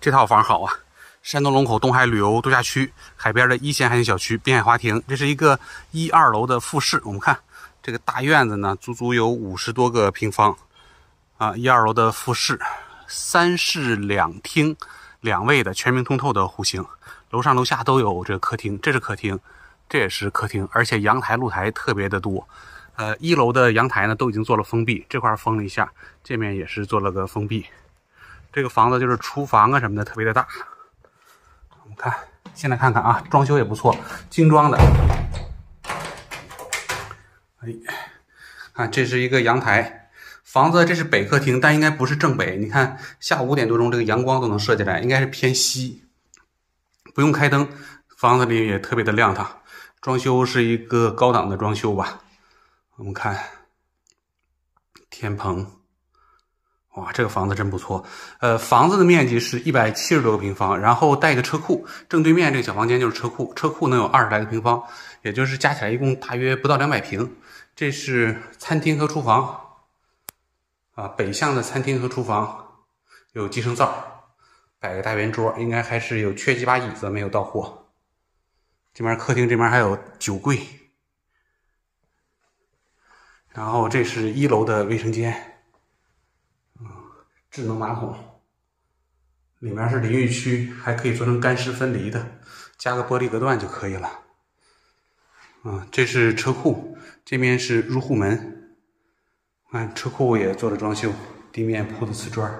这套房好啊！山东龙口东海旅游度假区海边的1线海景小区滨海华庭，这是一个1、2楼的复式。我们看这个大院子呢，足足有50多个平方啊！1、2楼的复式，3室2厅2卫的全明通透的户型，楼上楼下都有这个客厅，这是客厅，这也是客厅，而且阳台露台特别的多。1楼的阳台呢都已经做了封闭，这块封了一下，这面也是做了个封闭。这个房子就是厨房啊什么的特别的大。我们看，现在看看啊，装修也不错，精装的。看这是一个阳台，房子这是北客厅，但应该不是正北。你看下午5点多钟，这个阳光都能射进来，应该是偏西。不用开灯，房子里也特别的亮堂。装修是一个高档的装修吧。我们看天棚，哇，这个房子真不错。房子的面积是170多个平方，然后带一个车库，正对面这个小房间就是车库，车库能有20来个平方，也就是加起来一共大约不到200平。这是餐厅和厨房啊，北向的餐厅和厨房，有集成灶，摆个大圆桌，应该还是有缺几把椅子没有到货。这边客厅这边还有酒柜。然后这是1楼的卫生间，智能马桶，里面是淋浴区，还可以做成干湿分离的，加个玻璃隔断就可以了。这是车库，这面是入户门，看车库也做了装修，地面铺的瓷砖，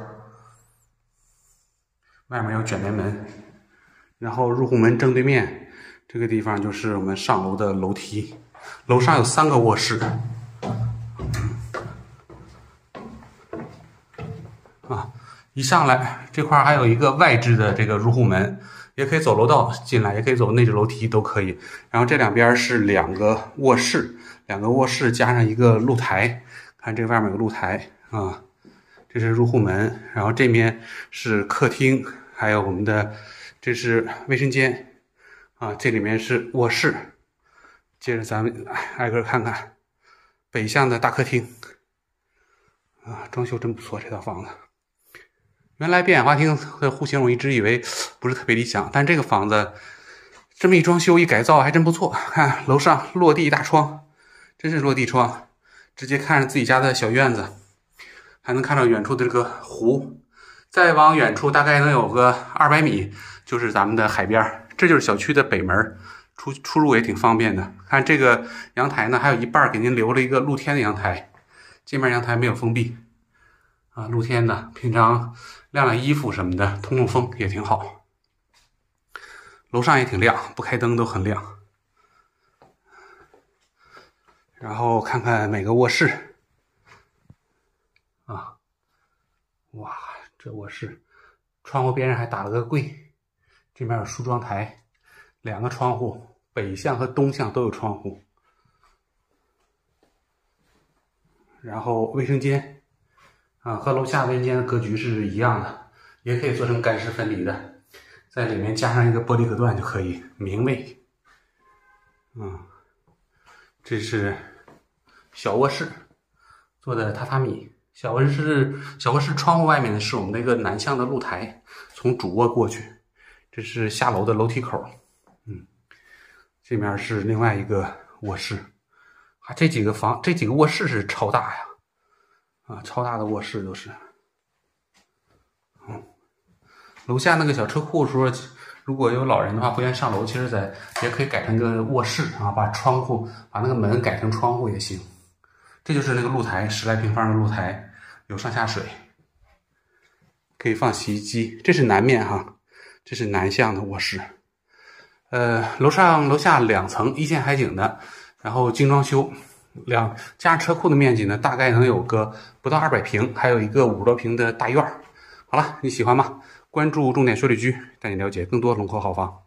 外面有卷帘门，然后入户门正对面这个地方就是我们上楼的楼梯，楼上有3个卧室。一上来这块还有一个外置的这个入户门，也可以走楼道进来，也可以走内置楼梯都可以。然后这两边是2个卧室，2个卧室加上一个露台，看这外面有个露台啊，这是入户门。然后这面是客厅，还有我们的这是卫生间啊，这里面是卧室。接着咱们挨个看看北向的大客厅啊，装修真不错，这套房子。原来滨海华庭的户型我一直以为不是特别理想，但这个房子这么一装修一改造还真不错。看楼上落地大窗，真是落地窗，直接看着自己家的小院子，还能看到远处的这个湖。再往远处大概能有个200米，就是咱们的海边，这就是小区的北门，出入也挺方便的。看这个阳台呢，还有一半给您留了一个露天的阳台，这面阳台没有封闭啊，露天的，平常晾晾衣服什么的，通通风也挺好。楼上也挺亮，不开灯都很亮。然后看看每个卧室啊，哇，这卧室窗户边上还打了个柜，这边有梳妆台，2个窗户，北向和东向都有窗户。然后卫生间啊，和楼下卫生间的格局是一样的，也可以做成干湿分离的，在里面加上一个玻璃隔断就可以，明卫。这是小卧室做的榻榻米，小卧室窗户外面的是我们那个南向的露台，从主卧过去，这是下楼的楼梯口。这面是另外一个卧室啊，这几个卧室是超大呀。超大的卧室都是。楼下那个小车库说，如果有老人的话不愿意上楼，其实也可以改成个卧室啊，把那个门改成窗户也行。这就是那个露台，10来平方的露台，有上下水，可以放洗衣机。这是南面哈，这是南向的卧室。楼上楼下2层1线海景的，然后精装修。加上车库的面积呢，大概能有个不到200平，还有一个50多平的大院。好了，你喜欢吗？关注重点说理居，带你了解更多龙口好房。